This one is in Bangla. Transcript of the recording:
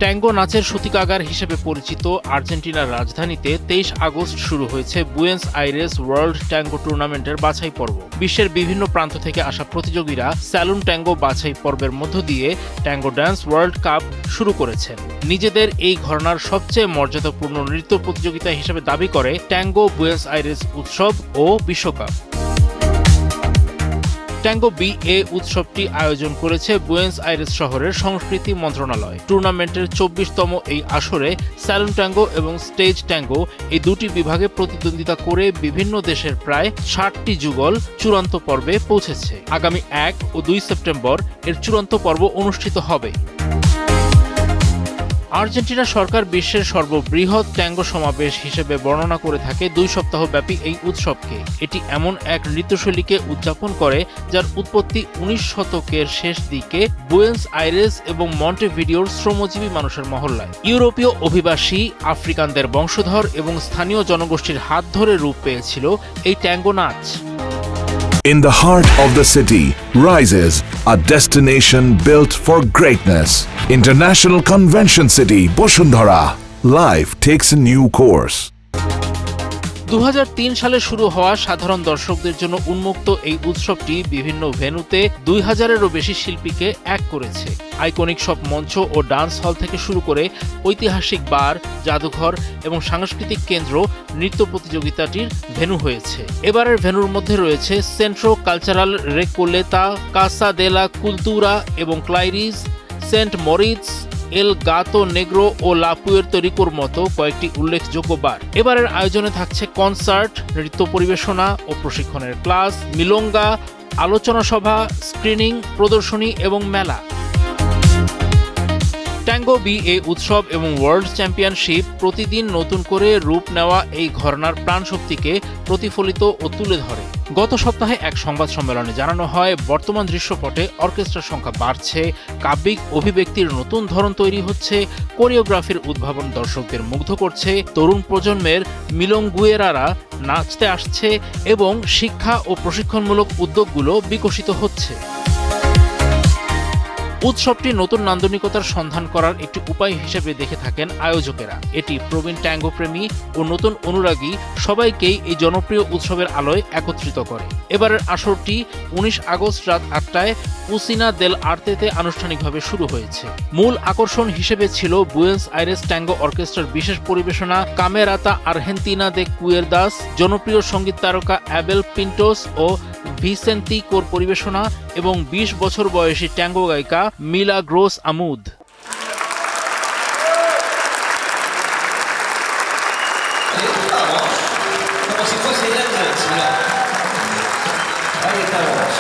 ট্যাঙ্গো নাচের সূতিকাগার হিসেবে পরিচিত আর্জেন্টিনার রাজধানীতে ২৩ আগস্ট শুরু হয়েছে বুয়েন্স আইরেস ওয়ার্ল্ড ট্যাঙ্গো টুর্নামেন্টের বাছাই পর্ব। বিশ্বের বিভিন্ন প্রান্ত থেকে আসা প্রতিযোগীরা স্যালুন ট্যাঙ্গো বাছাই পর্বের মধ্য দিয়ে ট্যাঙ্গো ড্যান্স ওয়ার্ল্ড কাপ শুরু করেছেন। নিজেদের এই ঘরানার সবচেয়ে মর্যাদাপূর্ণ নৃত্য প্রতিযোগিতা হিসেবে দাবি করে ট্যাঙ্গো বুয়েন্স আইরেস উৎসব ও বিশ্বকাপ। ট্যাঙ্গো বি-এ উৎসবটি আয়োজন করেছে বুয়েন্স আইরেস শহরের সংস্কৃতি মন্ত্রণালয়। টুর্নামেন্টের ২৪তম এই আসরে স্যালুন ট্যাঙ্গো এবং স্টেজ ট্যাঙ্গো এই দুটি বিভাগে প্রতিদ্বন্দ্বিতা করে বিভিন্ন দেশের প্রায় ৬০টি যুগল চূড়ান্ত পর্বে পৌঁছেছে। আগামী ১ ও ২ সেপ্টেম্বর এর চূড়ান্ত পর্ব অনুষ্ঠিত হবে। আর্জেন্টিনা সরকার বিশ্বের সর্ববৃহৎ ট্যাঙ্গো সমাবেশ হিসেবে বর্ণনা করে থাকে ২ সপ্তাহব্যাপী এই উৎসবকে। এটি এমন এক নৃত্যশৈলীকে উদযাপন করে যার উৎপত্তি ১৯ শতকের শেষ দিকে বুয়েন্স আইরেস এবং মন্টেভিডিওর শ্রমজীবী মানুষের মহল্লায়। ইউরোপীয় অভিবাসী, আফ্রিকানদের বংশধর এবং স্থানীয় জনগোষ্ঠীর হাত ধরে রূপ পেয়েছিল এই ট্যাঙ্গো নাচ। In the heart of the city rises a destination built for greatness. International Convention City, Bosundhara. Life takes a new course. ২০০৩ সালে শুরু হওয়া সাধারণ দর্শকদের জন্য উন্মুক্ত এই উৎসবটি বিভিন্ন ভেন্যুতে ২০০০-এরও বেশি শিল্পীকে এক করেছে। আইকনিক সব মঞ্চ ও ডান্স হল থেকে শুরু করে ঐতিহাসিক বার, জাদুঘর এবং সাংস্কৃতিক কেন্দ্র নৃত্য প্রতিযোগিতাটির ভেন্যু হয়েছে। এবারের ভেন্যুর মধ্যে রয়েছে সেন্ট্রো কালচারাল রেকোলেতা, কাসা দে লা কুলতুরা এবং ক্লাইরিস, সেন্ট মরিটস, এল গাতো নেগ্রো ও লা পুয়ের্তো রিকোর মতো কয়েকটি উল্লেখযোগ্য বার। এবারের আয়োজনে থাকছে কনসার্ট, নৃত্য পরিবেশনা ও প্রশিক্ষণের ক্লাস, মিলোঙ্গা, আলোচনা সভা, স্ক্রিনিং, প্রদর্শনী এবং মেলা। ট্যাঙ্গো বি-এ উৎসব এবং ওয়ার্ল্ড চ্যাম্পিয়নশিপ প্রতিদিন নতুন করে রূপ নেওয়া এই ঘরানার প্রাণশক্তিকে প্রতিফলিত ও তুলে ধরে। গত সপ্তাহে এক সংবাদ সম্মেলনে জানানো হয়, বর্তমান দৃশ্যপটে অর্কেস্ট্রার সংখ্যা বাড়ছে, কাব্যিক অভিব্যক্তির নতুন ধরন তৈরি হচ্ছে, কোরিওগ্রাফির উদ্ভাবন দর্শকদের মুগ্ধ করছে, তরুণ প্রজন্মের মিলোঙ্গুয়েরারা নাচতে আসছে এবং শিক্ষা ও প্রশিক্ষণমূলক উদ্যোগগুলো বিকশিত হচ্ছে। উৎসবটি নতুন নান্দনিকতার সন্ধান করার একটি উপায় হিসেবে দেখে থাকেন আয়োজকেরা। এটি প্রবীণ ট্যাঙ্গো প্রেমী ও নতুন অনুরাগী সবাইকেই এই জনপ্রিয় উৎসবের আলোয় একত্রিত করে। এবারের আসরটি ১৯ আগস্ট রাত ৮টায় উসিনা দেল আর্তেতে আনুষ্ঠানিকভাবে শুরু হয়েছে। মূল আকর্ষণ হিসেবে ছিল বুয়েন্স আইরেস ট্যাঙ্গো অর্কেস্ট্রার বিশেষ পরিবেশনা কামেরাতা আর্হেন্তিনা দে কুয়েরদাস, জনপ্রিয় সঙ্গীত তারকা অ্যাবেল পিন্টোস ও ভিসেন্তি কোর পরিবেশনা এবং ২০ বছর বয়সী ট্যাঙ্গো গায়িকা মিলাগ্রোস আমুদ। Como si fuese el alma del Señor. Ahí estamos.